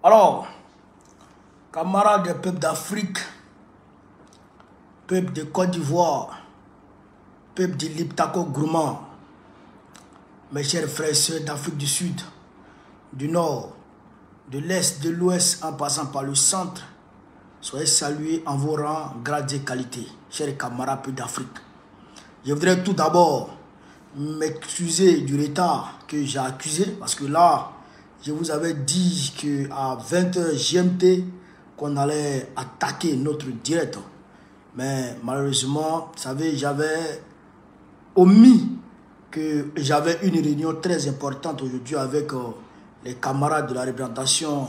Alors, camarades des peuples d'Afrique, peuple de Côte d'Ivoire, peuple de l'Iptako Gourmand, mes chers frères et sœurs d'Afrique du Sud, du Nord, de l'Est, de l'Ouest, en passant par le centre, soyez salués en vos rangs, grades et qualités, chers camarades d'Afrique. Je voudrais tout d'abord m'excuser du retard que j'ai accusé, parce que là, je vous avais dit qu'à 20h GMT, qu'on allait attaquer notre direct. Mais malheureusement, vous savez, j'avais omis que j'avais une réunion très importante aujourd'hui avec les camarades de la représentation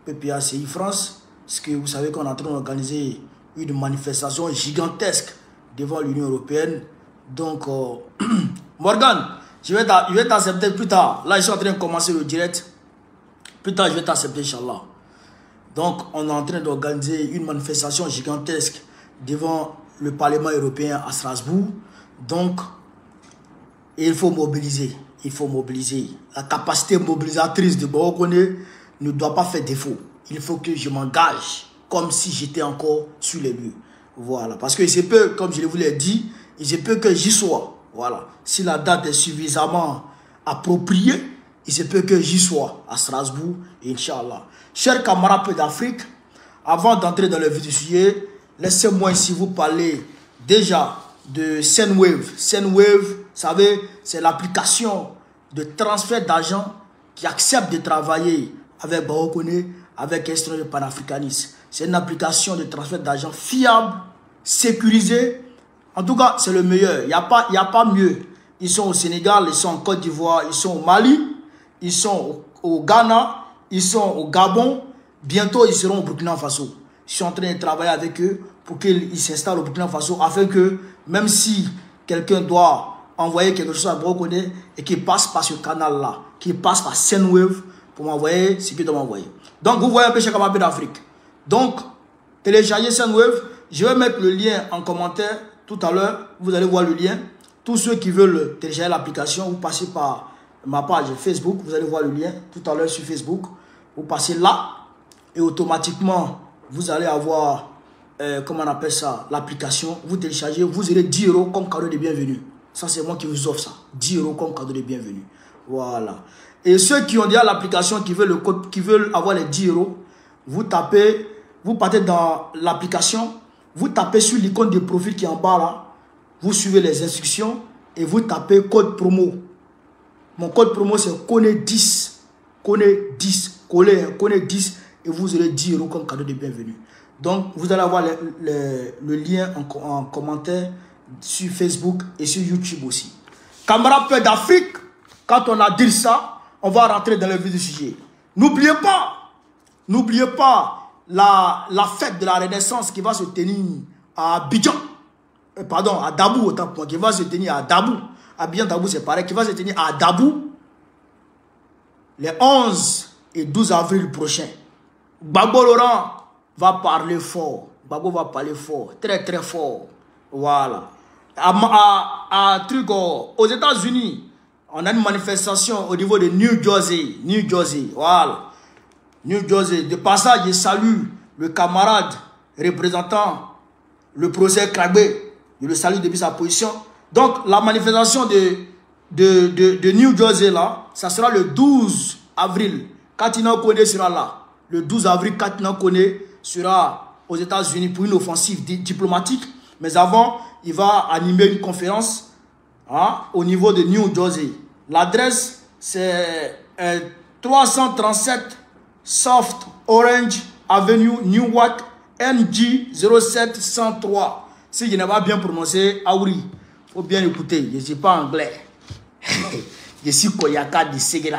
PPACI France, parce que vous savez qu'on est en train d'organiser une manifestation gigantesque devant l'Union européenne. Donc, Morgan, je vais t'accepter plus tard. Là, je suis en train de commencer le direct. Plus tard, je vais t'accepter, Inch'Allah. Donc, on est en train d'organiser une manifestation gigantesque devant le Parlement européen à Strasbourg. Donc, il faut mobiliser. Il faut mobiliser. La capacité mobilisatrice de Bokone ne doit pas faire défaut. Il faut que je m'engage comme si j'étais encore sur les lieux. Voilà. Parce que c'est peu, comme je vous l'ai dit, il se peut que j'y sois. Voilà. Si la date est suffisamment appropriée, il se peut que j'y sois à Strasbourg, Inch'Allah. Chers camarades d'Afrique, avant d'entrer dans le vif du sujet, laissez-moi ici vous parler déjà de Sendwave. Sendwave, vous savez, c'est l'application de transfert d'argent qui accepte de travailler avec Bokone, avec Instrument de panafricanisme. C'est une application de transfert d'argent fiable, sécurisée. En tout cas, c'est le meilleur. Il n'y a pas mieux. Ils sont au Sénégal, ils sont en Côte d'Ivoire, ils sont au Mali, ils sont au Ghana, ils sont au Gabon. Bientôt, ils seront au Burkina Faso. Je suis en train de travailler avec eux pour qu'ils s'installent au Burkina Faso afin que, même si quelqu'un doit envoyer quelque chose à Bokone et qu'il passe par ce canal-là, qu'il passe par Sendwave pour m'envoyer ce qu'il doit m'envoyer. Donc, vous voyez un peu chez Camarade d'Afrique. Donc, téléchargez Sendwave. Je vais mettre le lien en commentaire tout à l'heure. Vous allez voir le lien. Tous ceux qui veulent télécharger l'application, vous passez par ma page Facebook. Vous allez voir le lien tout à l'heure sur Facebook. Vous passez là et automatiquement, vous allez avoir, comment on appelle ça, l'application. Vous téléchargez, vous aurez 10 € comme cadeau de bienvenue. Ça, c'est moi qui vous offre ça. 10 € comme cadeau de bienvenue. Voilà. Et ceux qui ont déjà l'application, qui veulent le code, qui veulent avoir les 10 €, vous tapez, vous partez dans l'application, vous tapez sur l'icône de profil qui est en bas là, vous suivez les instructions et vous tapez code promo. Mon code promo c'est KONE10. KONE10. KONE10 et vous aurez 10 € comme cadeau de bienvenue. Donc vous allez avoir le lien en commentaire sur Facebook et sur YouTube aussi. Camarades d'Afrique, quand on a dit ça, on va rentrer dans le vif du sujet. N'oubliez pas la fête de la Renaissance qui va se tenir à Abidjan. Pardon, à Dabou, autant pour moi, qui va se tenir à Dabou. Abidjan, Dabou, c'est pareil, qui va se tenir à Dabou les 11 et 12 avril prochains. Gbagbo Laurent va parler fort. Gbagbo va parler fort, très très fort. Voilà. Aux États-Unis, on a une manifestation au niveau de New Jersey, voilà. New Jersey. De passage, je salue le camarade représentant le procès Krabbe. Je le salue depuis sa position. Donc, la manifestation de New Jersey, là, ça sera le 12 avril. Katina Kone sera là. Le 12 avril, Katina Kone sera aux États-Unis pour une offensive diplomatique. Mais avant, il va animer une conférence au niveau de New Jersey. L'adresse, c'est 337 South Orange Avenue, Newark, NG 07103. Si je n'ai pas bien prononcé, Aouri, il faut bien écouter. Je ne suis pas anglais. Je suis Koyaka de Segela.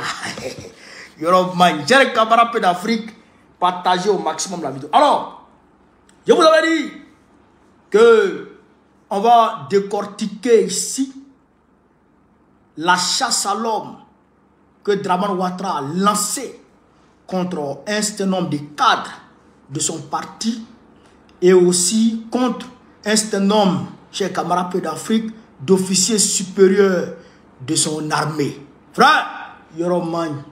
Yorobman, j'ai les camarades d'Afrique, partagez au maximum la vidéo. Alors, je vous avais dit que on va décortiquer ici la chasse à l'homme que Dramane Ouattara a lancée contre un certain nombre de cadres de son parti et aussi contre un certain nombre, chers camarades d'Afrique, d'officiers supérieurs de son armée. Frère, Yoroman.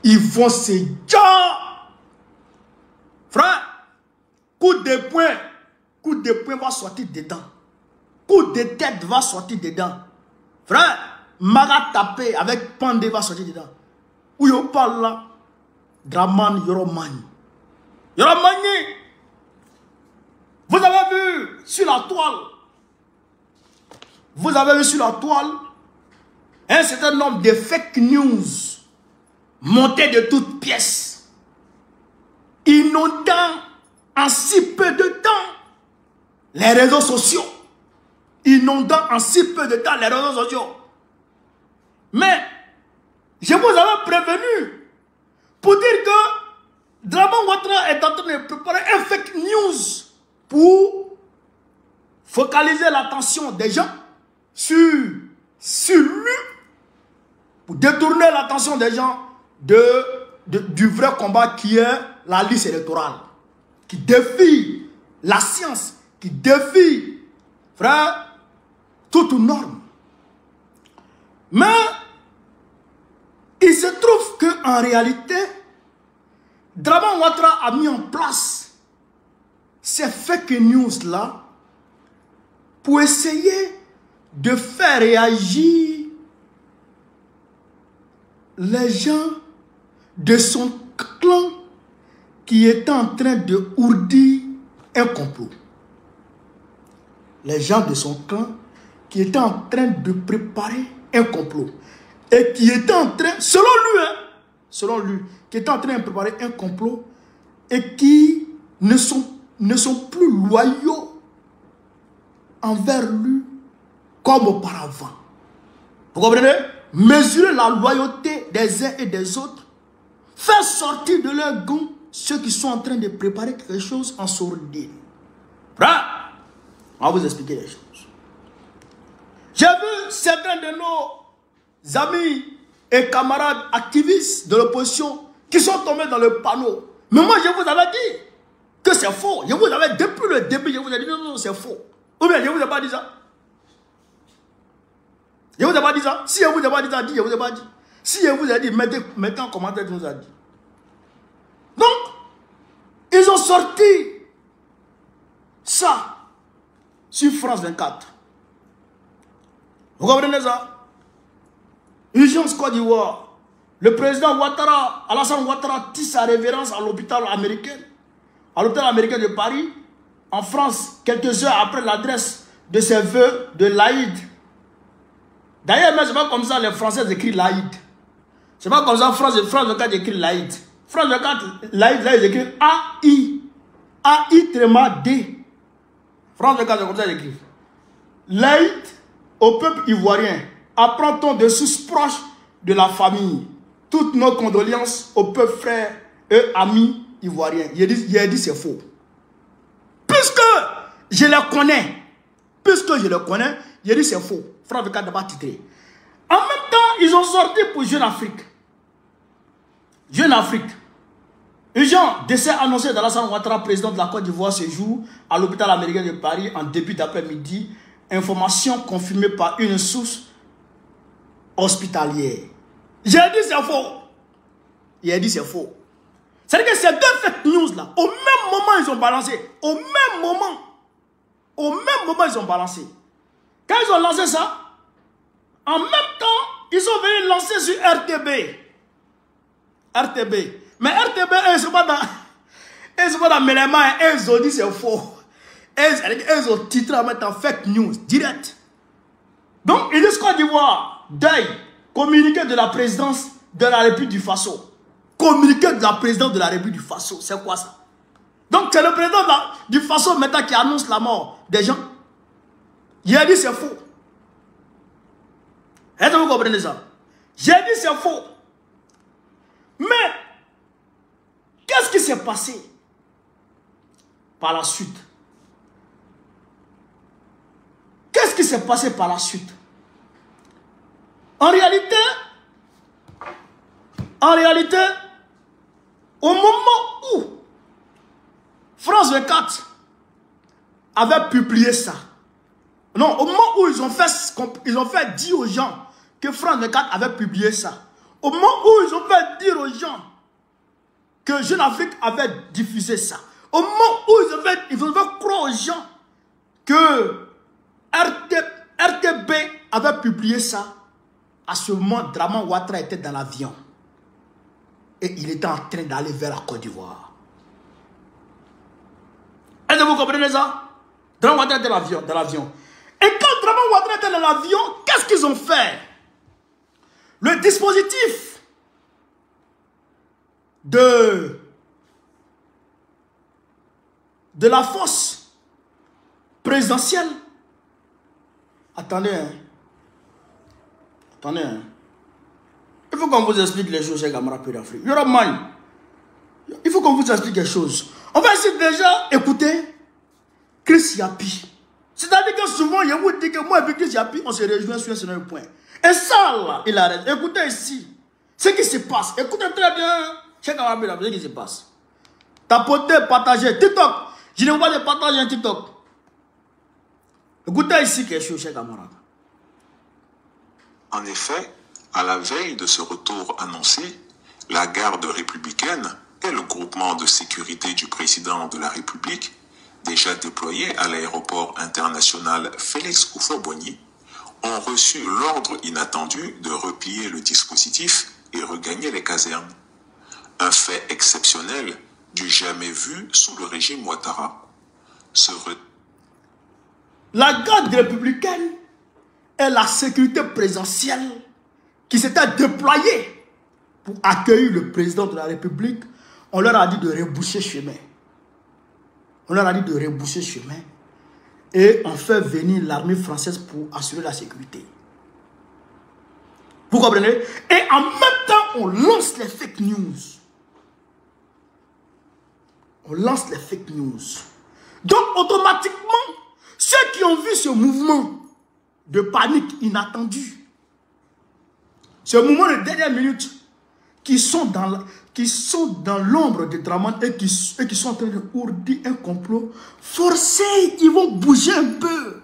Ils vont se dire, frère, coup de poing va sortir dedans. Coup de tête va sortir dedans. Frère, Maga tapé avec Pandé va sortir dedans. Où on parle là, Draman Yoromani. Yoromani, vous avez vu sur la toile, un certain nombre de fake news montés de toutes pièces, inondant en si peu de temps les réseaux sociaux. Inondant en si peu de temps les réseaux sociaux. Mais je vous avais prévenu pour dire que Draman Ouattara est en train de préparer un fake news pour focaliser l'attention des gens sur lui, pour détourner l'attention des gens du vrai combat qui est la liste électorale, qui défie la science, qui défie, frère, toute norme. Mais il se trouve qu'en réalité, Draman Ouattara a mis en place ces fake news-là pour essayer de faire réagir les gens de son clan qui étaient en train de ourdir un complot. Les gens de son clan qui étaient en train de préparer un complot. Et qui étaient en train, selon lui, qui étaient en train de préparer un complot et qui ne sont plus loyaux envers lui comme auparavant. Vous comprenez? Mesurer la loyauté des uns et des autres, faire sortir de leur gond ceux qui sont en train de préparer quelque chose en sourdine. Frère, on va vous expliquer les choses. J'ai vu certains de nos amis et camarades activistes de l'opposition qui sont tombés dans le panneau. Mais moi, je vous avais dit que c'est faux. Je vous avais, depuis le début, je vous ai dit non, c'est faux. Ou bien, je ne vous ai pas dit ça. Je ne vous ai pas dit ça. Si je vous ai pas dit ça, je ne vous ai pas dit. Si je vous ai dit, mettez en commentaire ce que je vous ai dit. Donc, ils ont sorti ça sur France 24. Vous comprenez ça? Urgence Côte d'Ivoire. Le président Ouattara, Alassane Ouattara, tisse sa révérence à l'hôpital américain. À l'hôpital américain de Paris, en France, quelques heures après l'adresse de ses vœux de l'Aïd. D'ailleurs, mais ce n'est pas comme ça les Français écrivent l'Aïd. Ce n'est pas comme ça France 24 écrit l'Aïd. France 24, l'Aïd, là, ils écrivent A-I. A-I-D. France 24, c'est comme ça qu'ils écrivent. L'Aïd au peuple ivoirien. Apprend-on de sources proches de la famille. Toutes nos condoléances au peuple frère et amis ivoiriens. Il a dit c'est faux. Puisque je les connais, il a dit c'est faux. France 24 n'a pas titré. En même temps, ils ont sorti pour Jeune Afrique. Jeune Afrique. Urgent, décès annoncé d'Alassane Ouattara, président de la Côte d'Ivoire, ce jour à l'hôpital américain de Paris en début d'après-midi. Information confirmée par une source hospitalière. J'ai dit c'est faux. Il a dit c'est faux. C'est-à-dire que ces deux fake news là, au même moment ils ont balancé. Au même moment ils ont balancé. Quand ils ont lancé ça, en même temps, ils sont venus lancer sur RTB. Mais RTB, ils ne sont pas dans mes mains. Ils ont dit c'est faux. Ils ont titré en mettant fake news direct. Donc, ils disent Côte d'Ivoire, deuil, communiqué de la présidence de la République du Faso. Communiqué de la présidence de la République du Faso, c'est quoi ça? Donc, c'est le président du Faso maintenant qui annonce la mort des gens. Il a dit c'est faux. Est-ce que vous comprenez ça? J'ai dit c'est faux. Mais, qu'est-ce qui s'est passé par la suite? Qu'est-ce qui s'est passé par la suite? En réalité, au moment où France 24 avait publié ça, non, au moment où ils ont fait dire aux gens que France 24 avait publié ça, Au moment où ils ont fait dire aux gens que Jeune Afrique avait diffusé ça, au moment où ils ont fait croire aux gens que RTB avait publié ça, à ce moment, Draman Ouattara était dans l'avion. Et il était en train d'aller vers la Côte d'Ivoire. Est-ce que vous comprenez ça? Draman Ouattara était dans l'avion. Et quand Draman Ouattara était dans l'avion, qu'est-ce qu'ils ont fait? Le dispositif de la force présidentielle. Attendez, hein. Attendez, hein. Il faut qu'on vous explique les choses, chers camarades d'Afrique. Il faut qu'on vous explique les choses. On va essayer déjà écouter Chris Yapi. C'est-à-dire que souvent, il vous dit que moi et Chris Yapi, on se rejoint sur un certain point. Et ça, là, il arrête. Écoutez ici. Ce qui se passe. Écoutez très bien, chers camarades d'Afrique, ce qui se passe. Tapotez, partagez. TikTok. Je ne vois pas de partager un TikTok. Écoutez ici quelque chose, chers camarades. En effet, à la veille de ce retour annoncé, la garde républicaine et le groupement de sécurité du président de la République, déjà déployés à l'aéroport international Félix Houphouët-Boigny, ont reçu l'ordre inattendu de replier le dispositif et regagner les casernes. Un fait exceptionnel du jamais vu sous le régime Ouattara. La garde républicaine et la sécurité présidentielle qui s'était déployée pour accueillir le président de la République, on leur a dit de reboucher chemin. On leur a dit de reboucher chemin. Et on fait venir l'armée française pour assurer la sécurité. Vous comprenez? Et en même temps, on lance les fake news. On lance les fake news. Donc, automatiquement, ceux qui ont vu ce mouvement de panique inattendu, ce mouvement de dernière minute, qui sont dans l'ombre de Draman et qui sont en train de ourdir un complot, forcés, ils vont bouger un peu.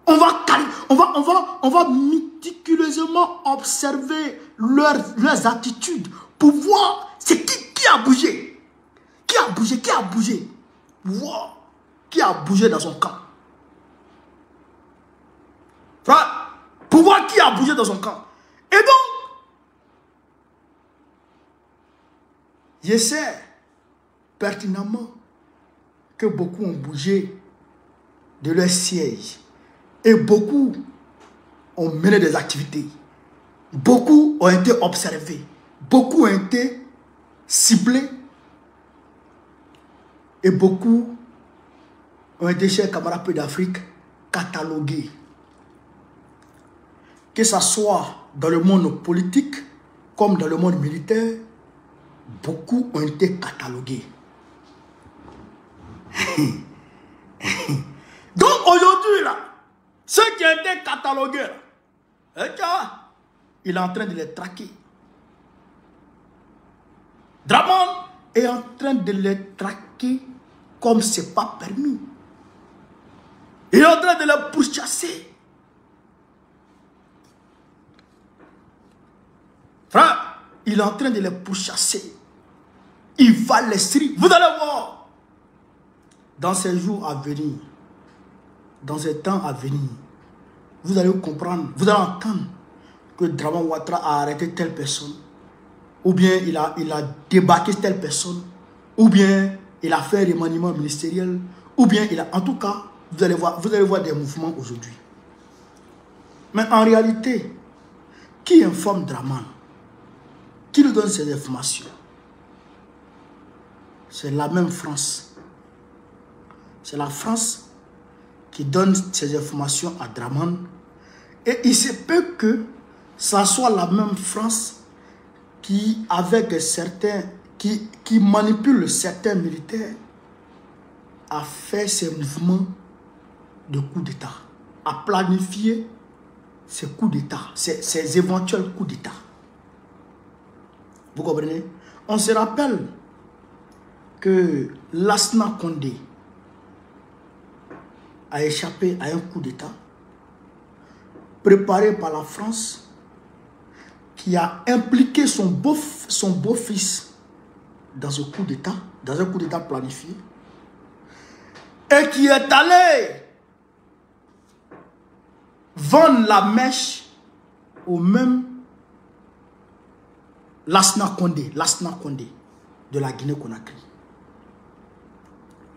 On va méticuleusement observer leurs attitudes pour voir c'est qui a bougé. Qui a bougé. Wow. Qui a bougé dans son camp. Frère, pour voir qui a bougé dans son camp. Et donc, je sais pertinemment que beaucoup ont bougé de leur siège. Et beaucoup ont mené des activités. Beaucoup ont été observés. Beaucoup ont été ciblés. Et beaucoup ont été, chers camarades d'Afrique, catalogués. Que ce soit dans le monde politique comme dans le monde militaire, beaucoup ont été catalogués. Donc aujourd'hui, là, ceux qui ont été catalogués, il est en train de les traquer. Draman est en train de les traquer comme ce n'est pas permis. Il est en train de les pourchasser. Frère, il est en train de les pourchasser. Il va les strier. Vous allez voir. Dans ces jours à venir, dans ces temps à venir, vous allez comprendre, vous allez entendre que Draman Ouattara a arrêté telle personne, ou bien il a débarqué telle personne, ou bien il a fait un remaniement ministériel, ou bien il a... En tout cas, vous allez voir des mouvements aujourd'hui. Mais en réalité, qui informe Draman? Qui lui donne ces informations? C'est la même France. C'est la France qui donne ces informations à Draman. Et il se peut que ça soit la même France qui, avec certains, qui manipule certains militaires, a fait ces mouvements de coup d'État, a planifié ces coups d'État, ces éventuels coups d'État. Vous comprenez? On se rappelle que Lassana Condé a échappé à un coup d'État préparé par la France qui a impliqué son beau-fils dans ce coup d'État, dans un coup d'État planifié, et qui est allé vendre la mèche au même Lassana Condé de la Guinée-Conakry.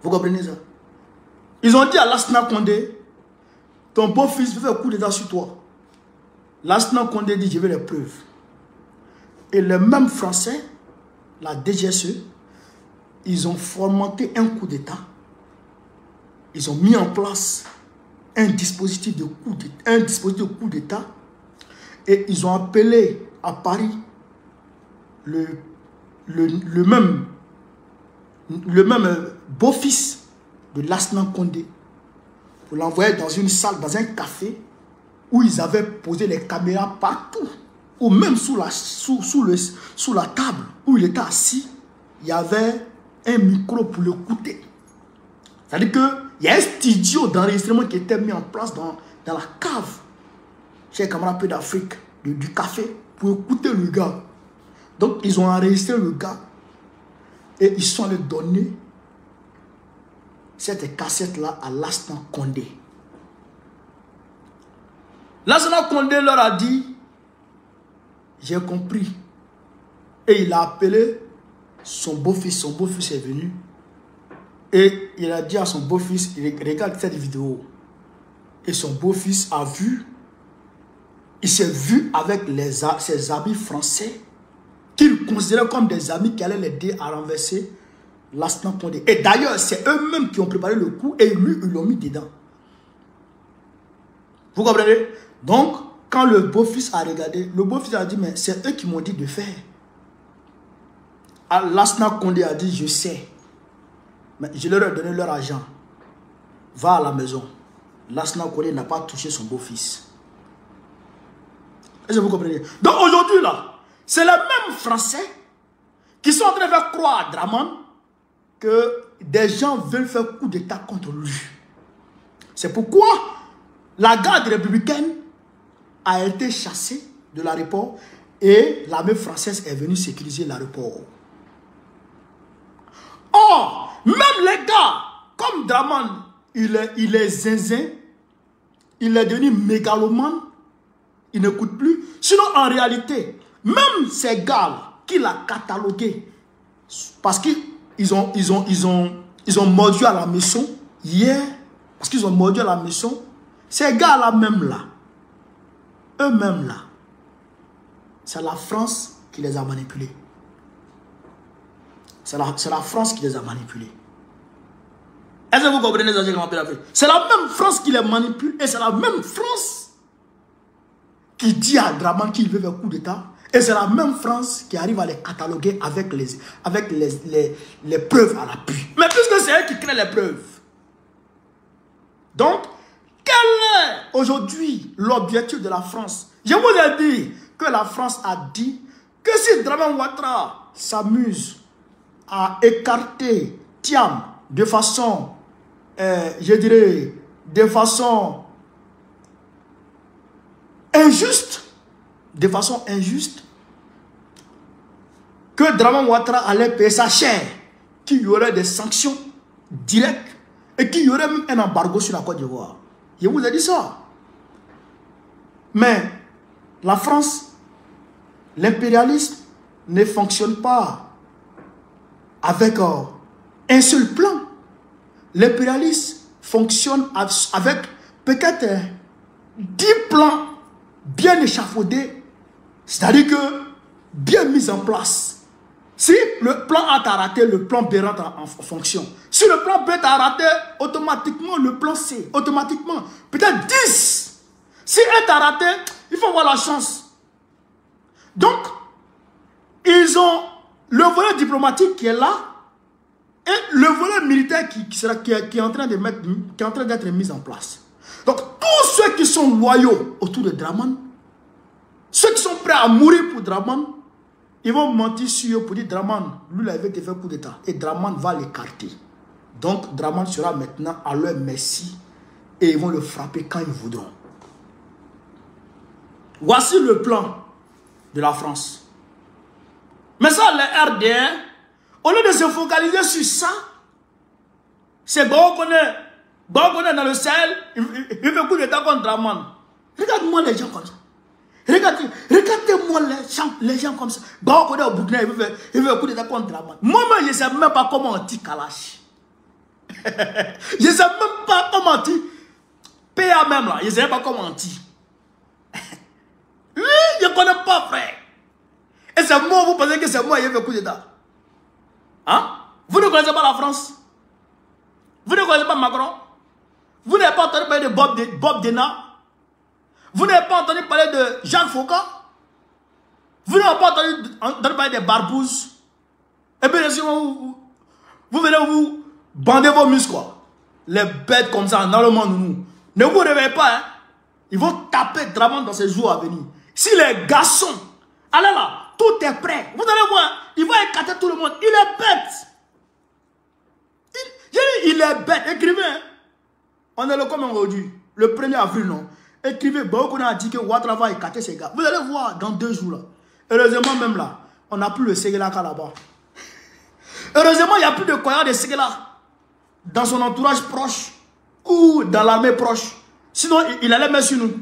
Vous comprenez ça? Ils ont dit à Lassana Condé, ton beau-fils veut faire un coup d'État sur toi. Lassana Condé dit, je veux les preuves. Et les mêmes Français, la DGSE, ils ont fomenté un coup d'État. Ils ont mis en place un dispositif de coup d'État. Et ils ont appelé à Paris le même beau-fils de Lassana Condé pour l'envoyer dans une salle, dans un café où ils avaient posé les caméras partout, ou même sous la table où il était assis, il y avait un micro pour l'écouter. C'est-à-dire qu'il y a un studio d'enregistrement qui était mis en place dans la cave chez les camarades Peu d'Afrique, du café, pour écouter le gars. Donc ils ont enregistré le gars et ils sont allés donner cette cassette-là à Lassana Condé. Lassana Condé leur a dit, j'ai compris. Et il a appelé son beau-fils. Son beau-fils est venu. Et il a dit à son beau-fils, il regarde cette vidéo. Et son beau-fils a vu, il s'est vu avec ses amis français, qu'il considérait comme des amis qui allaient l'aider à renverser Lassana Condé. Et d'ailleurs, c'est eux-mêmes qui ont préparé le coup et lui, ils l'ont mis dedans. Vous comprenez? Donc, quand le beau-fils a regardé, le beau-fils a dit, mais c'est eux qui m'ont dit de faire. Lassana Condé a dit, je sais. Mais je leur ai donné leur argent. Va à la maison. Lassana Condé n'a pas touché son beau-fils. Est-ce que vous comprenez? Donc aujourd'hui, là, c'est les mêmes Français qui sont en train de faire croire à Dramane que des gens veulent faire coup d'État contre lui. C'est pourquoi la garde républicaine a été chassée de l'aéroport et l'armée française est venue sécuriser l'aéroport. Or, même les gars, comme Dramane, il est zinzin, il est devenu mégalomane, il n'écoute plus. Sinon, en réalité, même ces gars qu'il a catalogués, parce qu'ils ont mordu à la maison hier, parce qu'ils ont mordu à la maison, ces gars-là même là, eux-mêmes là, c'est la France qui les a manipulés. C'est la France qui les a manipulés. Est-ce que vous comprenez ça? C'est la même France qui les manipule et c'est la même France qui dit à Dramane qu'il veut faire coup d'État. Et c'est la même France qui arrive à les cataloguer avec les preuves à l'appui. Mais puisque c'est eux qui créent les preuves. Donc, quel est aujourd'hui l'objectif de la France? Je vous ai dit que la France a dit que si Dramane Ouattara s'amuse à écarter Thiam de façon, je dirais, de façon injuste, que Dramane Ouattara allait payer sa chair, qu'il y aurait des sanctions directes et qu'il y aurait même un embargo sur la Côte d'Ivoire. Je vous ai dit ça. Mais la France, l'impérialisme ne fonctionne pas avec un seul plan. L'impérialisme fonctionne avec peut-être 10 plans bien échafaudés, c'est-à-dire que bien mis en place. Si le plan A t'a raté, le plan B rentre en fonction. Si le plan B t'a raté, automatiquement le plan C, automatiquement, peut-être 10. Si un t'a raté, il faut avoir la chance. Donc, ils ont le volet diplomatique qui est là et le volet militaire qui est en train d'être mis en place. Donc, tous ceux qui sont loyaux autour de Dramane, ceux qui sont prêts à mourir pour Dramane, ils vont mentir sur eux pour dire Dramane, lui, il avait été fait coup d'État. Et Dramane va l'écarter. Donc, Dramane sera maintenant à leur merci et ils vont le frapper quand ils voudront. Voici le plan de la France. Mais ça, les RDR, au lieu de se focaliser sur ça, c'est bon qu'on est dans le Sahel, il fait coup d'état contre Draman. Regarde-moi les gens comme ça. Regardez-moi les gens comme ça. Bon, qu'on est au Burkina, il fait coup d'état contre Draman. Moi-même, je ne sais même pas comment on dit Kalash. Je ne sais même pas comment on dit. PA même là, je ne sais pas comment on dit. Oui, je ne connais pas, frère. Et c'est moi, vous pensez que c'est moi qui ai fait coup d'état? Hein? Vous ne connaissez pas la France? Vous ne connaissez pas Macron? Vous n'avez pas entendu parler de Bob Dena? Vous n'avez pas entendu parler de Jacques Foucault? Vous n'avez pas entendu parler de Barbouze? Et bien sûr, vous venez vous bander vos muscles, quoi. Les bêtes comme ça, dans le monde, nous. Ne vous réveillez pas, hein. Ils vont taper Draman dans ces jours à venir. Si les garçons, allez là, tout est prêt. Vous allez voir, il va écarter tout le monde. Il est bête. Il est bête. Écrivez, hein. On est le comme aujourd'hui, le 1er avril, non? Écrivez, beaucoup a dit que Ouattara va écarter ces gars. Vous allez voir dans 2 jours là. Heureusement, même là, on n'a plus le Séguélaka là-bas. Heureusement, il n'y a plus de Koya de Séguéla dans son entourage proche ou dans l'armée proche. Sinon, il allait mettre sur nous.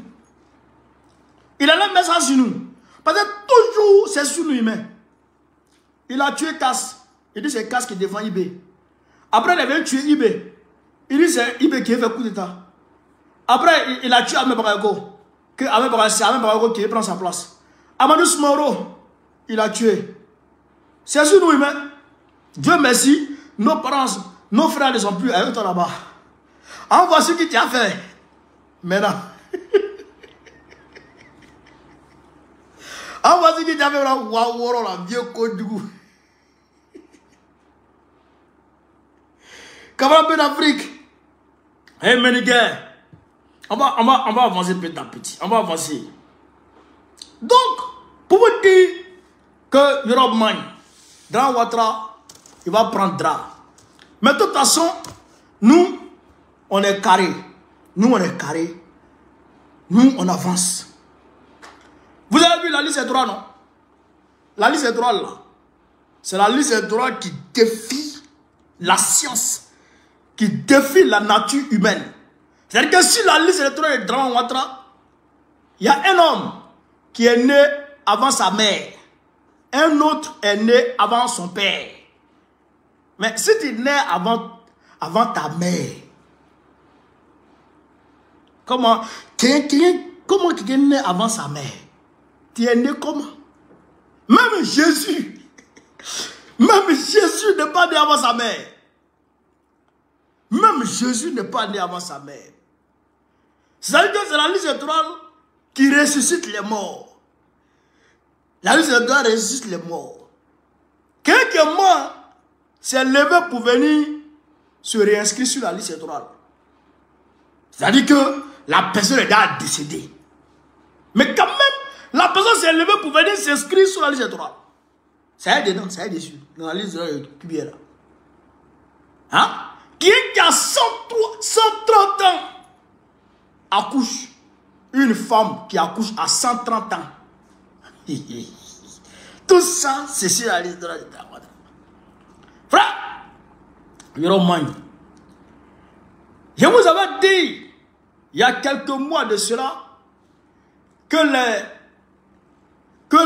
Il allait mettre ça sur nous. Parce que toujours, c'est sur nous, humains. Il a tué Cass. Il dit c'est Cass qui défend IB. Après, il avait tué IB. Il dit c'est IB qui a fait coup d'état. Après, il a tué Ahmed Barago. C'est Ahmed Barago qui prend sa place. Amadou Smoro, il a tué. C'est sur nous, humains. Dieu merci, nos parents, nos frères ne sont plus avec toi là-bas. En voici qui t'a fait. Maintenant. En voici qui t'a fait là. Waouh, la vieux Kodou. Camarade Ben Afrique. Hey, Ménigain. On va avancer petit à petit. On va avancer. Donc, pour vous dire que Europe Magne, Grand Ouattara, il va prendre drap. Mais de toute façon, nous, on est carré. Nous, on est carré. Nous, on avance. Vous avez vu la liste électorale, non? La liste électorale, là, c'est la liste électorale qui défie la science, qui défie la nature humaine. C'est-à-dire que si la liste électorale est Draman Ouattara, il y a un homme qui est né avant sa mère. Un autre est né avant son père. Mais si tu es né avant ta mère, comment tu es né avant sa mère? Tu es né comment? Même Jésus n'est pas né avant sa mère. Même Jésus n'est pas né avant sa mère. C'est-à-dire que c'est la liste électorale qui ressuscite les morts. La liste électorale ressuscite les morts. Quelqu'un mort s'est levé pour venir se réinscrire sur la liste électorale. C'est-à-dire que la personne est déjà décédée. Mais quand même, la personne s'est levée pour venir s'inscrire sur la liste électorale. Ça y est dedans, ça y est dessus. Dans la liste qui est là. Hein? Qui a 130 ans accouche. Une femme qui accouche à 130 ans. Tout ça, c'est sur la liste de la liste. Frère, je vous avais dit, il y a quelques mois de cela, que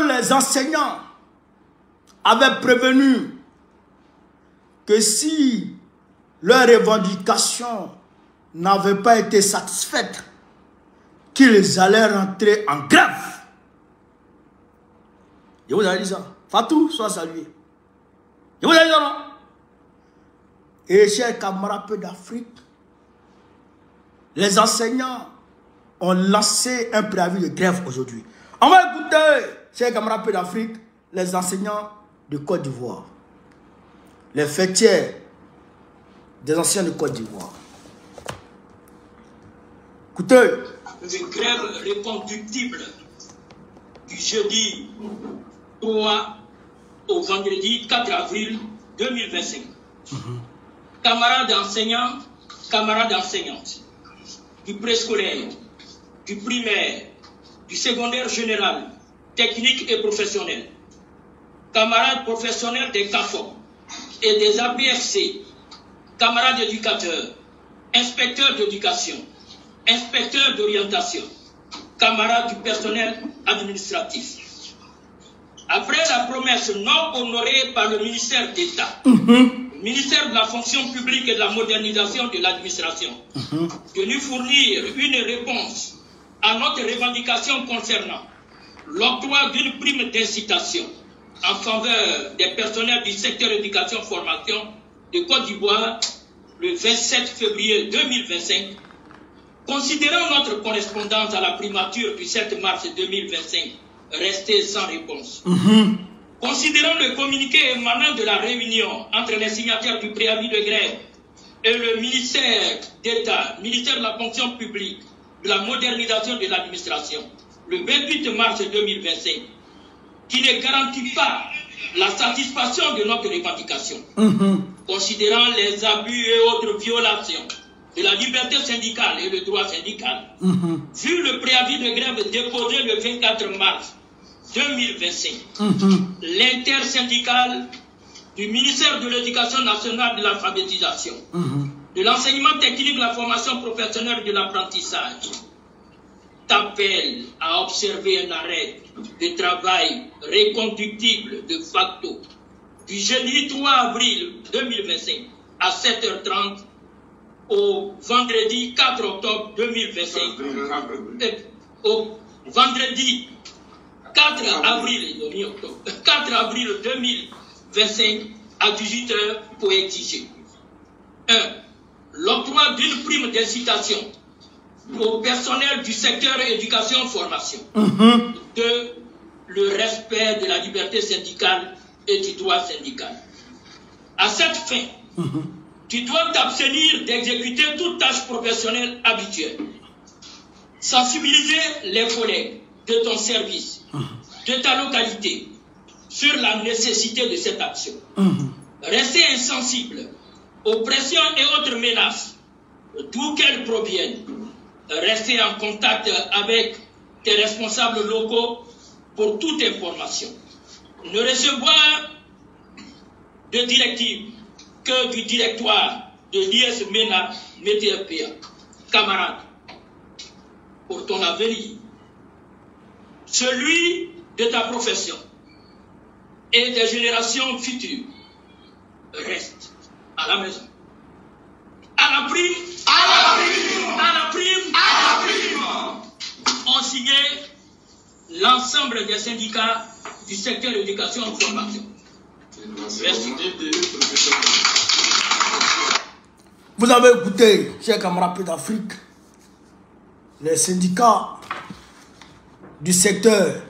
les enseignants avaient prévenu que si leurs revendications n'avaient pas été satisfaites, qu'ils allaient rentrer en grève. Je vous avais dit ça. Fatou, sois salué. Je vous avais dit ça, non? Et chers camarades peu d'Afrique, les enseignants ont lancé un préavis de grève aujourd'hui. On va écouter, chers camarades peu d'Afrique, les enseignants de Côte d'Ivoire. Les fêtières des anciens de Côte d'Ivoire. Écoutez. Une grève reconductible du jeudi 3 au vendredi 4 avril 2025. Camarades enseignants, camarades enseignantes, du préscolaire, du primaire, du secondaire général, techniques et professionnels, camarades professionnels des CAFOP et des APFC, camarades éducateurs, inspecteurs d'éducation, inspecteurs d'orientation, camarades du personnel administratif. Après la promesse non honorée par le ministère d'État, ministère de la fonction publique et de la modernisation de l'administration, de nous fournir une réponse à notre revendication concernant l'octroi d'une prime d'incitation en faveur des personnels du secteur éducation-formation de Côte d'Ivoire le 27 février 2025, considérant notre correspondance à la primature du 7 mars 2025 restée sans réponse. Considérant le communiqué émanant de la réunion entre les signataires du préavis de grève et le ministère d'État, ministère de la fonction publique, de la modernisation de l'administration, le 28 mars 2025, qui ne garantit pas la satisfaction de notre revendication, considérant les abus et autres violations de la liberté syndicale et le droit syndical, vu le préavis de grève déposé le 24 mars 2025, l'intersyndicale du ministère de l'Éducation nationale de l'alphabétisation, de l'enseignement technique, de la formation professionnelle de l'apprentissage, t'appelle à observer un arrêt de travail reconductible de facto du jeudi 3 avril 2025 à 7h30 au vendredi 4 octobre 2025, au vendredi 4 avril 2025 à 18h pour exiger 1. L'octroi d'une prime d'incitation au personnel du secteur éducation-formation. 2. Le respect de la liberté syndicale et du droit syndical. À cette fin, tu dois t'abstenir d'exécuter toute tâche professionnelle habituelle. Sensibiliser les collègues de ton service, de ta localité, sur la nécessité de cette action. Rester insensible aux pressions et autres menaces, d'où qu'elles proviennent. Rester en contact avec tes responsables locaux pour toute information. Ne recevoir de directives que du directoire de l'IS MENA METRPA. Camarades, pour ton avenir, celui de ta profession et des générations futures, reste à la maison. À la prime, ont signé l'ensemble des syndicats du secteur éducation et formation. Merci. Vous avez écouté, chers camarades d'Afrique, les syndicats du secteur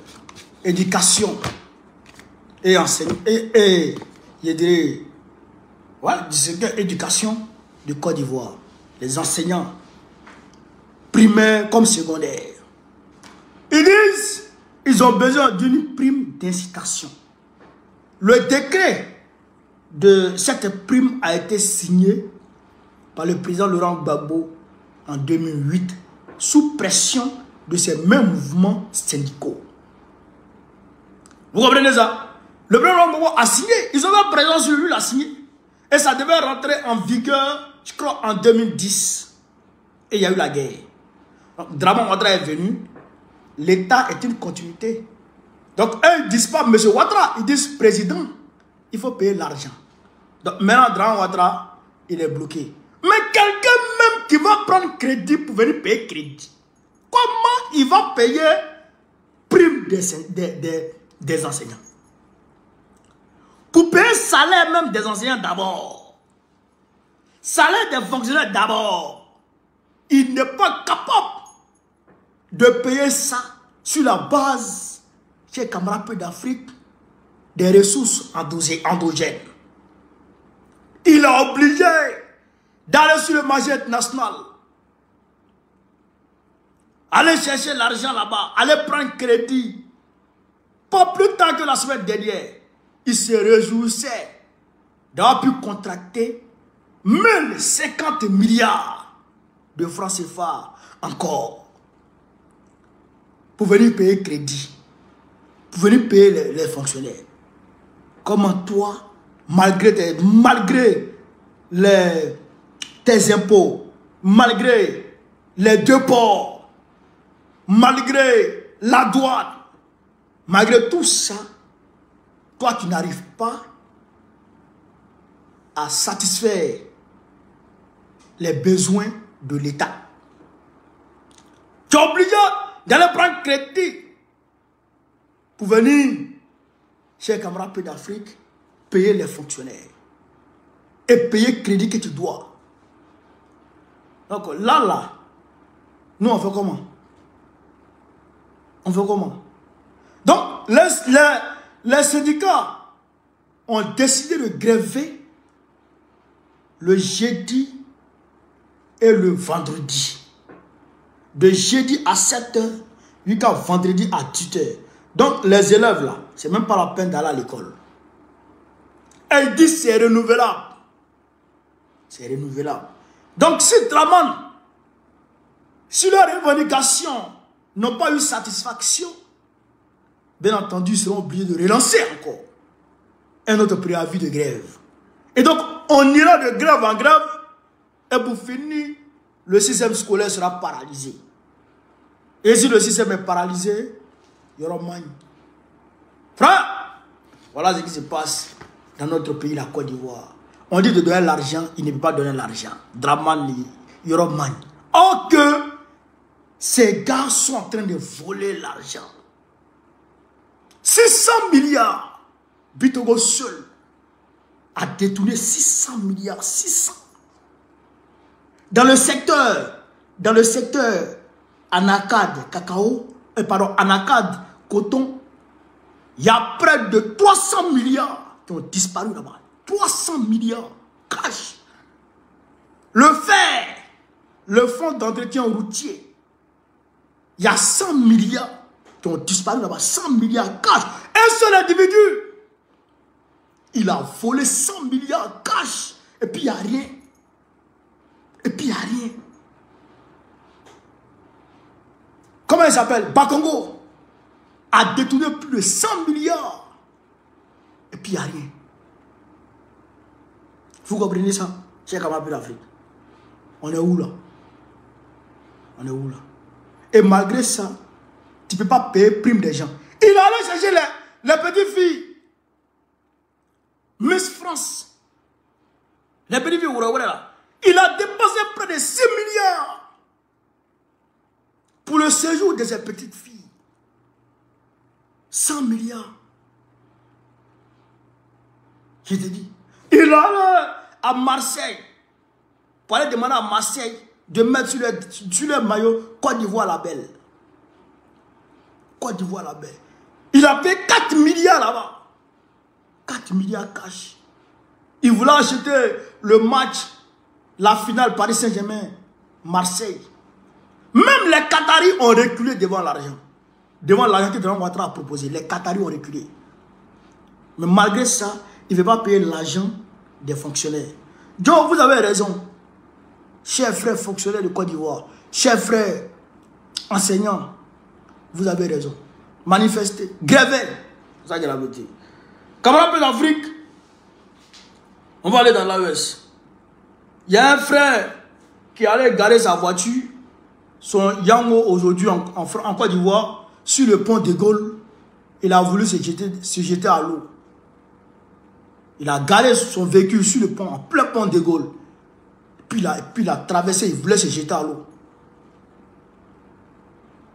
éducation et enseignement et je dirais du secteur éducation de Côte d'Ivoire, les enseignants primaires comme secondaires. Ils disent ils ont besoin d'une prime d'incitation. Le décret de cette prime a été signé par le président Laurent Gbagbo en 2008 sous pression de ces mêmes mouvements syndicaux. Vous comprenez ça? Le président Laurent Gbagbo a signé, ils ont la présence sur lui, il a signé. Et ça devait rentrer en vigueur, je crois, en 2010. Et il y a eu la guerre. Donc, Draman Ouattara est venu. L'État est une continuité. Donc, eux ne disent pas, M. Ouattara, ils disent, président, il faut payer l'argent. Donc, maintenant, Draman Ouattara, il est bloqué. Mais quelqu'un même qui va prendre crédit pour venir payer crédit, comment il va payer prime des enseignants? Pour payer le salaire même des enseignants d'abord, salaire des fonctionnaires d'abord, il n'est pas capable de payer ça sur la base, chez camarades d'Afrique, des ressources endogènes. Il est obligé d'aller sur le marché international, aller chercher l'argent là-bas, aller prendre crédit. Pas plus tard que la semaine dernière, il se réjouissait d'avoir pu contracter 1050 milliards de francs CFA encore pour venir payer crédit. pour venir payer les fonctionnaires. Comment toi, malgré tes impôts, malgré les 2 ports, malgré la douane, malgré tout ça, toi tu n'arrives pas à satisfaire les besoins de l'État. Tu es obligé d'aller prendre crédit pour venir, chers camarades Pays d'Afrique, payer les fonctionnaires et payer crédit que tu dois. Donc là, nous on fait comment? On fait comment? Donc les syndicats ont décidé de gréver le jeudi et le vendredi. De jeudi à 7h jusqu'à vendredi à 18h. Donc les élèves là, c'est même pas la peine d'aller à l'école. Et ils disent c'est renouvelable. C'est renouvelable. Donc si Draman, si leurs revendications n'ont pas eu satisfaction, bien entendu, ils seront obligés de relancer encore un autre préavis de grève. Et donc, on ira de grève en grève, et pour finir, le système scolaire sera paralysé. Et si le système est paralysé, il y aura moins. Frère, voilà ce qui se passe dans notre pays, la Côte d'Ivoire. On dit de donner l'argent, il ne peut pas donner l'argent. Draman, il y aura moins. Or que ces gars sont en train de voler l'argent. 600 milliards. Bitogo seul a détourné 600 milliards. 600. Dans le secteur Anacad, cacao, Anacad, coton, il y a près de 300 milliards qui ont disparu là-bas. 300 milliards cash. Le fer, le fonds d'entretien routier, il y a 100 milliards qui ont disparu là-bas. 100 milliards cash. Un seul individu, il a volé 100 milliards cash. Et puis il n'y a rien. Et puis il n'y a rien. Comment il s'appelle? Bakongo a détourné plus de 100 milliards. Et puis il n'y a rien. Vous comprenez ça? C'est comme un peu d'Afrique. On est où là? On est où là? Et malgré ça, tu ne peux pas payer prime des gens. Il allait chercher les petites filles. Miss France. Les petites filles, là. Il a dépensé près de 6 milliards pour le séjour de ces petites filles. 100 milliards. Je te dis. Il allait à Marseille pour aller demander à Marseille de mettre sur le maillot Côte d'Ivoire la belle. Côte d'Ivoire la belle. Il a payé 4 milliards là-bas. 4 milliards cash. Il voulait acheter le match, la finale Paris Saint-Germain, Marseille. Même les Qataris ont reculé devant l'argent. Devant l'argent que Draman Ouattara a proposé. Les Qataris ont reculé. Mais malgré ça, il ne veut pas payer l'argent des fonctionnaires. Joe, vous avez raison. Chers frères fonctionnaires de Côte d'Ivoire, chers frères enseignants, vous avez raison. Manifestez, grèvez. C'est ça qui est la vérité. Camarades d'Afrique, on va aller dans l'AES. Il y a un frère qui allait garer sa voiture, son Yango aujourd'hui en Côte d'Ivoire, sur le pont de Gaulle. Il a voulu se jeter à l'eau. Il a garé son véhicule sur le pont, en plein pont de Gaulle. Puis il a traversé, il voulait se jeter à l'eau.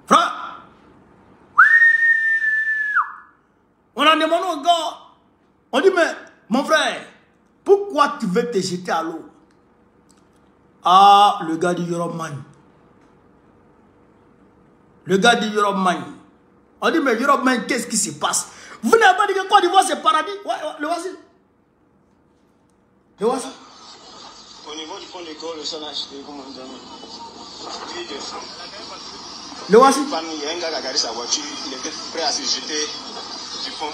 Frère, on a demandé au gars, on dit, mais mon frère, pourquoi tu veux te jeter à l'eau? Ah, le gars dit Yorobman. Le gars dit Yorobman. On dit, mais Yorobman, qu'est-ce qui se passe? Vous n'avez pas dit que Côte d'Ivoire c'est paradis? Ouais, le voici. Le voici. Au niveau du pont de Gaulle, le son a acheté comme on donne. Le voici. Il y a un gars qui a garé sa voiture, il était prêt à se jeter du pont.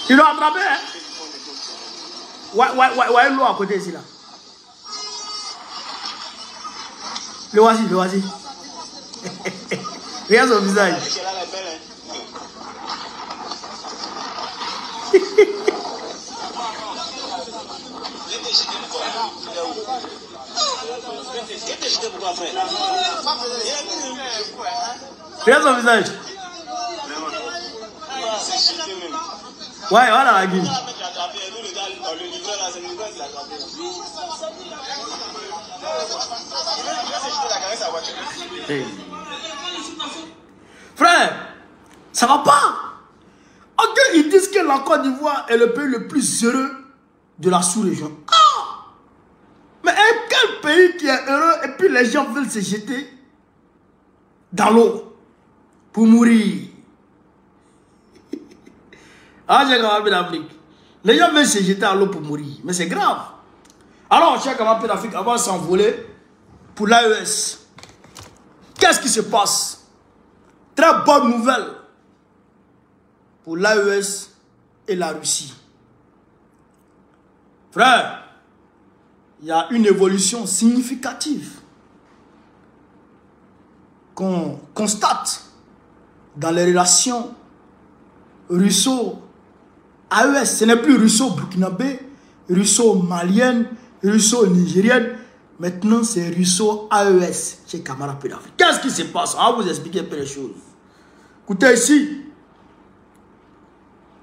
Il l'a attrapé, hein? Ouais, l'eau à côté ici, là. Le voici, le voici. Regarde son visage. Regarde son visage. Ouais, voilà la guine. Hey. Frère, ça va pas. Ok, ils disent que la Côte d'Ivoire est le pays le plus heureux de la sous-région. Ah! Mais quel pays qui est heureux et puis les gens veulent se jeter dans l'eau pour mourir? Ah, j'ai camarades d'Afrique. Les gens veulent se jeter à l'eau pour mourir. Mais c'est grave. Alors, chers camarades d'Afrique, avant de s'envoler pour l'AES, qu'est-ce qui se passe? Très bonne nouvelle pour l'AES et la Russie. Frère, il y a une évolution significative qu'on constate dans les relations russo-AES. Ce n'est plus russo-burkinabé, russo-malienne, russo-nigérienne. Maintenant, c'est russo-AES chez Camara Pédafrique. Qu'est-ce qui se passe? On va vous expliquer un peu les choses. Écoutez ici.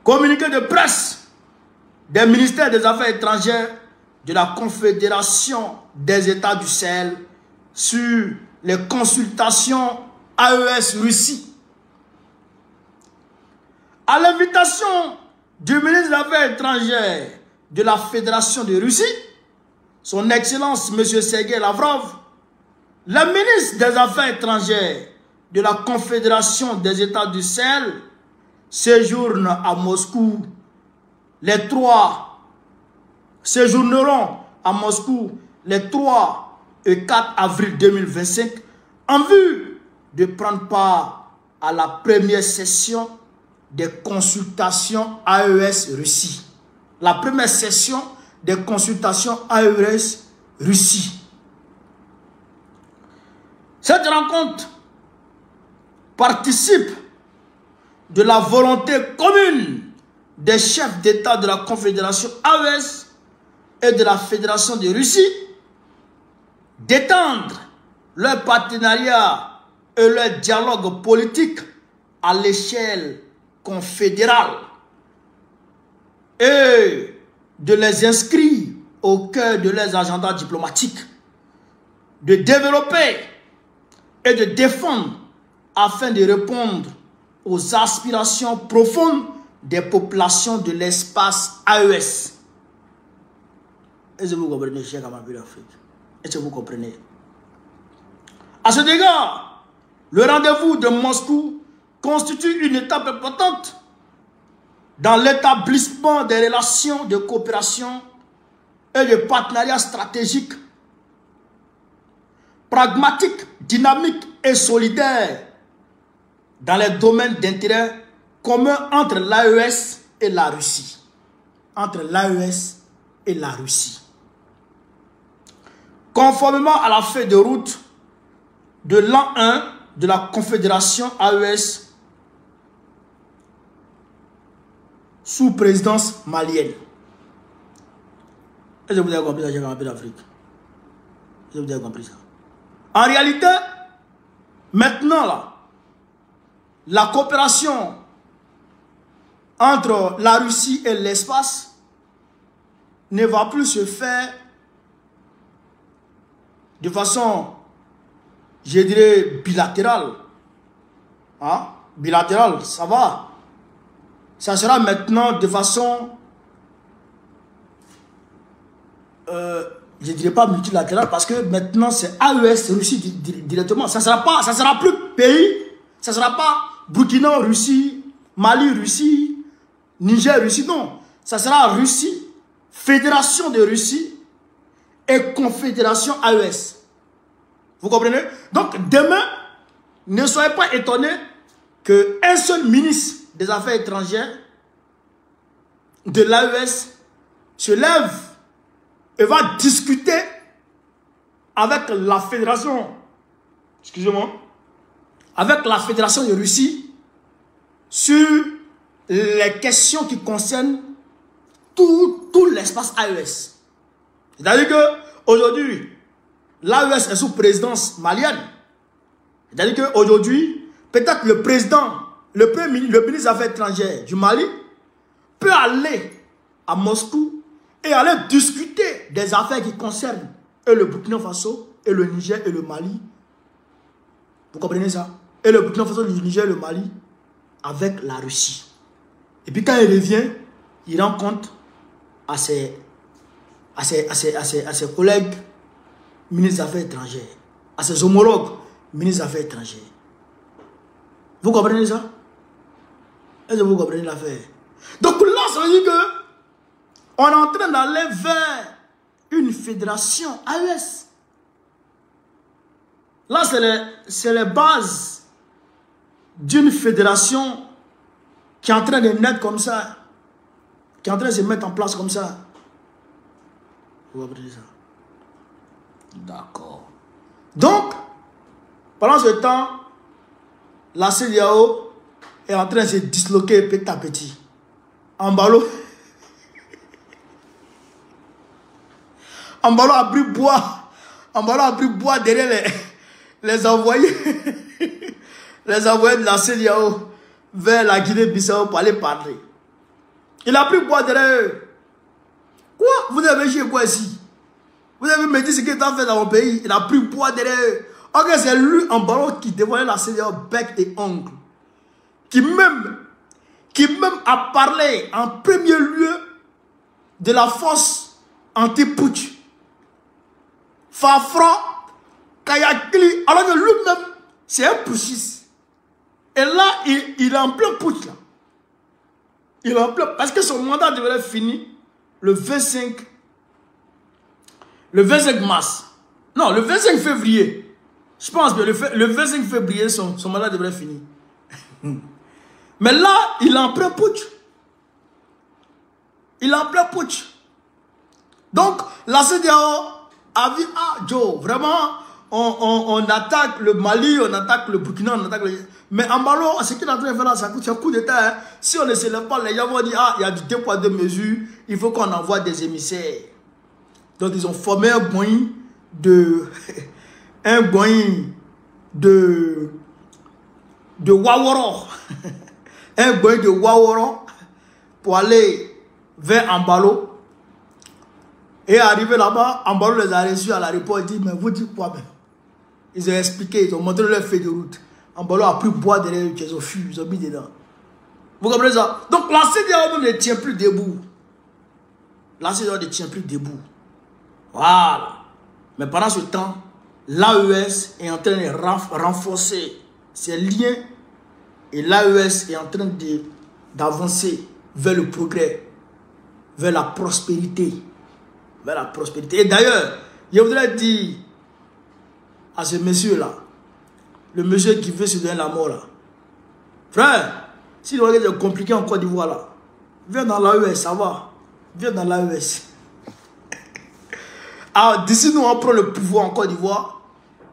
Communiqué de presse des ministères des Affaires étrangères de la Confédération des États du Sahel sur les consultations AES-Russie. À l'invitation du ministre des Affaires étrangères de la Fédération de Russie, son Excellence M. Sergueï Lavrov, le ministre des Affaires étrangères de la Confédération des États du Sahel séjourneront à Moscou. Les trois séjourneront à Moscou les 3 et 4 avril 2025 en vue de prendre part à la première session des consultations AES-Russie. La première session des consultations AES-Russie. Cette rencontre participe de la volonté commune des chefs d'État de la Confédération AES et de la Fédération de Russie d'étendre leur partenariat et leur dialogue politique à l'échelle confédérale et de les inscrire au cœur de leurs agendas diplomatiques, de développer et de défendre afin de répondre aux aspirations profondes des populations de l'espace AES. Est-ce que vous comprenez, chers camarades d'Afrique? Est-ce que vous comprenez? À cet égard, le rendez-vous de Moscou constitue une étape importante dans l'établissement des relations de coopération et de partenariat stratégique, pragmatique, dynamique et solidaire dans les domaines d'intérêt commun entre l'AES et la Russie. Entre l'AES et la Russie. Conformément à la feuille de route de l'an 1 de la Confédération AES sous présidence malienne. Est-ce que vous avez compris ça, j'ai compris l'Afrique? Est-ce que vous avez compris ça? En réalité, maintenant là, la coopération entre la Russie et l'espace ne va plus se faire de façon, je dirais, bilatérale. Hein? Bilatérale, ça va. Ça sera maintenant de façon, je ne dirais pas multilatérale, parce que maintenant c'est AES Russie directement. Ça sera plus pays, ça ne sera pas Burkina Russie, Mali Russie, Niger Russie, non. Ça sera Russie, Fédération de Russie et Confédération AES. Vous comprenez? Donc demain, ne soyez pas étonnés qu'un seul ministre des Affaires étrangères de l'AES se lève et va discuter avec la fédération, excusez-moi, avec la Fédération de Russie sur les questions qui concernent tout l'espace AES. C'est-à-dire qu'aujourd'hui, l'AES est sous présidence malienne. C'est-à-dire qu'aujourd'hui, peut-être le président, le ministre des Affaires étrangères du Mali peut aller à Moscou et aller discuter des affaires qui concernent le Burkina Faso, et le Niger et le Mali. Vous comprenez ça? Et le Burkina Faso, le Niger et le Mali avec la Russie. Et puis quand il revient, il rend compte à ses collègues ministres des Affaires étrangères, à ses homologues ministres des Affaires étrangères. Vous comprenez ça? Est-ce que vous comprenez l'affaire? Donc là, ça veut dire que on est en train d'aller vers une fédération AES. Là, c'est les bases d'une fédération qui est en train de naître comme ça, qui est en train de se mettre en place comme ça. Vous comprenez ça? D'accord. Donc, pendant ce temps, la CEDEAO est en train de se disloquer petit à petit. Embalo a pris bois derrière les envoyés de la CEDEAO vers la Guinée-Bissau pour aller parler. Il a pris bois derrière eux. Quoi? Vous avez joué quoi ici? Vous avez me dit ce qu'il a fait dans mon pays. Il a pris bois derrière eux. Ok, c'est lui en ballon qui dévoilait la CEDEAO bec et ongle. Qui même a parlé en premier lieu de la force anti-putsch. Fafra, Kayakli, alors que lui-même, c'est un putschiste. Et là, il est en plein putsch là. Il est en plein, parce que son mandat devrait finir le 25 mars. Non, le 25 février. Je pense que le 25 février, son mandat devrait finir. Mais là, il est en plein putsch. Il est en plein putsch. Donc, la CEDEAO a dit, ah, Joe, vraiment, on attaque le Mali, on attaque le Burkina, on attaque le... Mais en ballon, ce qu'il est en train de faire là, ça coûte un coup d'état. Hein. Si on ne se lève pas, les gens vont dire, ah, il y a du 2 poids 2 mesures, il faut qu'on envoie des émissaires. Donc, ils ont formé un boing de Waworo. Un boing de Waworo pour aller vers Ambalo. Et arrivé là-bas, Ambalo les a reçus à l'aéroport. Il dit, mais vous dites quoi même? Ils ont expliqué, ils ont montré leur feuille de route. Ambalo a pris bois derrière eux, ils ont fui, ils ont mis dedans. Vous comprenez ça? Donc la CEDEAO ne tient plus debout. La CEDEAO ne tient plus debout. Voilà. Mais pendant ce temps, l'AES est en train de renforcer ses liens et l'AES est en train d'avancer vers le progrès, vers la prospérité. Vers la prospérité. Et d'ailleurs, je voudrais dire à ce monsieur-là, le monsieur qui veut se donner la mort là, frère, si le regard est compliqué en Côte d'Ivoire là, viens dans l'AES, ça va. Viens dans l'AES. Alors, d'ici nous, on prend le pouvoir en Côte d'Ivoire.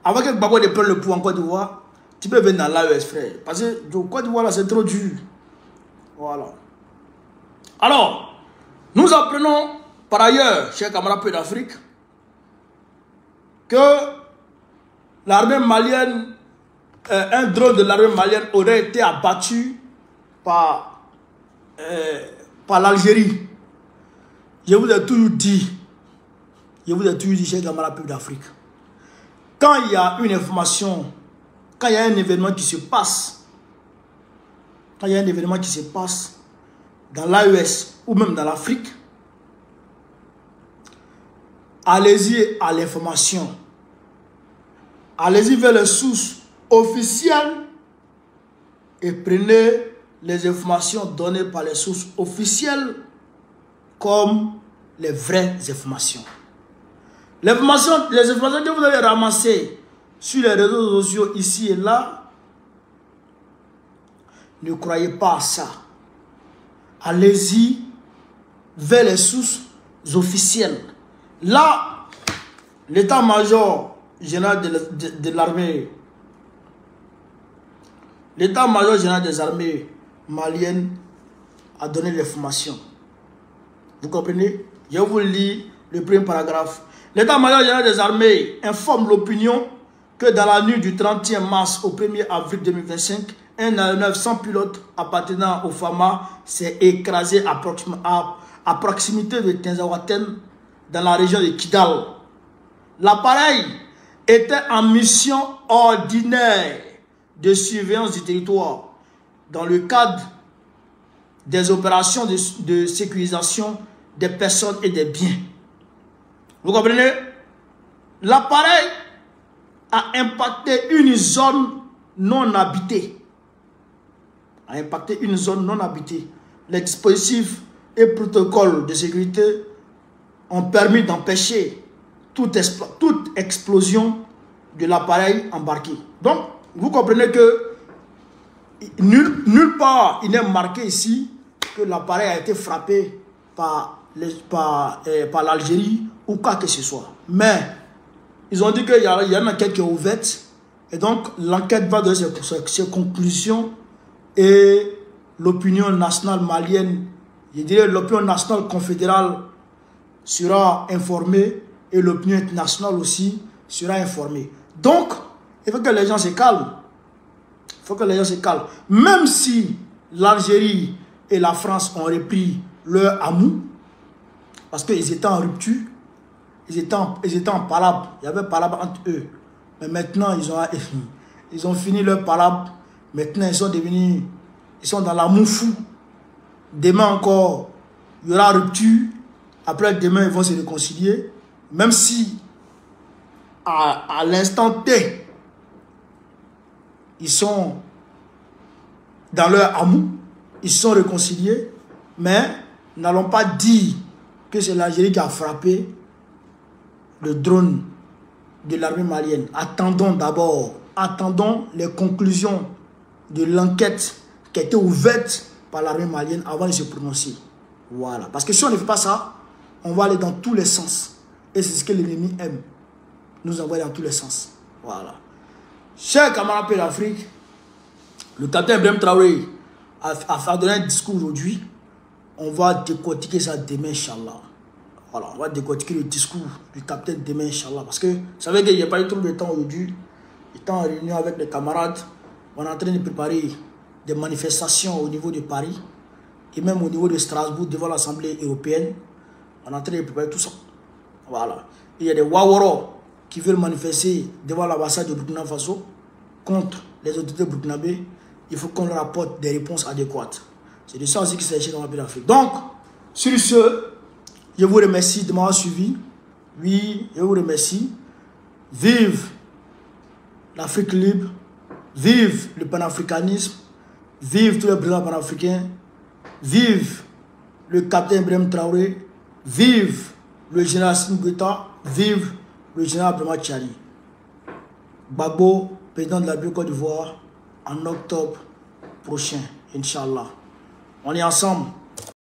Avant que Gbagbo ne prenne le pouvoir en Côte d'Ivoire, tu peux venir dans l'AES, frère. Parce que le Côte d'Ivoire là, c'est trop dur. Voilà. Alors, nous apprenons par ailleurs, chers camarades peu d'Afrique, que l'armée malienne, un drone de l'armée malienne aurait été abattu par l'Algérie. Je vous ai toujours dit, chers camarades peu d'Afrique, quand il y a une information, quand il y a un événement qui se passe, dans l'AES ou même dans l'Afrique, allez-y à l'information. Allez-y vers les sources officielles et prenez les informations données par les sources officielles comme les vraies informations. Les informations que vous avez ramassées sur les réseaux sociaux ici et là, ne croyez pas à ça. Allez-y vers les sources officielles. Là, l'état-major général de l'armée, l'état-major général des armées maliennes à donner l'information. Vous comprenez? Je vous lis le premier paragraphe. L'état-major général des armées informe l'opinion que dans la nuit du 31 mars au 1er avril 2025, un aéronef sans pilote appartenant au FAMA s'est écrasé à proximité de Tinzawaten dans la région de Kidal. L'appareil était en mission ordinaire de surveillance du territoire dans le cadre des opérations de sécurisation des personnes et des biens. Vous comprenez? L'appareil a impacté une zone non habitée. Les dispositifs et protocoles de sécurité ont permis d'empêcher toute explosion de l'appareil embarqué. Donc, vous comprenez que nulle part il n'est marqué ici que l'appareil a été frappé par l'Algérie ou quoi que ce soit. Mais ils ont dit qu'il y a une enquête qui est ouverte et donc l'enquête va donner ses conclusions et l'opinion nationale malienne, je dirais l'opinion nationale confédérale sera informée et l'opinion internationale aussi sera informée. Donc, il faut que les gens se calment. Même si l'Algérie et la France ont repris leur amour, parce qu'ils étaient en rupture, ils étaient en palabre, il y avait palabre entre eux. Mais maintenant, ils ont fini leur palabre. Maintenant, ils sont dans l'amour fou. Demain encore, il y aura rupture. Après, demain, ils vont se réconcilier. Même si, à l'instant T, ils sont dans leur amour, ils sont réconciliés, mais n'allons pas dire que c'est l'Algérie qui a frappé le drone de l'armée malienne. Attendons d'abord, les conclusions de l'enquête qui a été ouverte par l'armée malienne avant de se prononcer. Voilà. Parce que si on ne fait pas ça, on va aller dans tous les sens. Et c'est ce que l'ennemi aime. Nous envoyer dans tous les sens. Voilà. Chers camarades d'Afrique, le capitaine Ibrahim Traoré a donné un discours aujourd'hui. On va décortiquer ça demain, Inch'Allah. Voilà, on va décortiquer le discours du capitaine demain, Inch'Allah. Parce que vous savez qu'il n'y a pas eu trop de temps aujourd'hui. J'étais en réunion avec les camarades. On est en train de préparer des manifestations au niveau de Paris et même au niveau de Strasbourg devant l'Assemblée européenne. On est en train de préparer tout ça. Voilà. Il y a des Waworo qui veulent manifester devant l'ambassade de Burkina Faso contre les autorités burkinabées. Il faut qu'on leur apporte des réponses adéquates. C'est de ça aussi qu'il s'agit dans la pays d'Afrique. Donc, sur ce, je vous remercie de m'avoir suivi. Oui, je vous remercie. Vive l'Afrique libre. Vive le panafricanisme. Vive tous les présidents panafricains. Vive le capitaine Ibrahim Traoré. Vive le général Singota. Vive le général Brahma Tchari. Gbagbo, président de la Côte d'Ivoire, en octobre prochain, Inch'Allah. On est ensemble.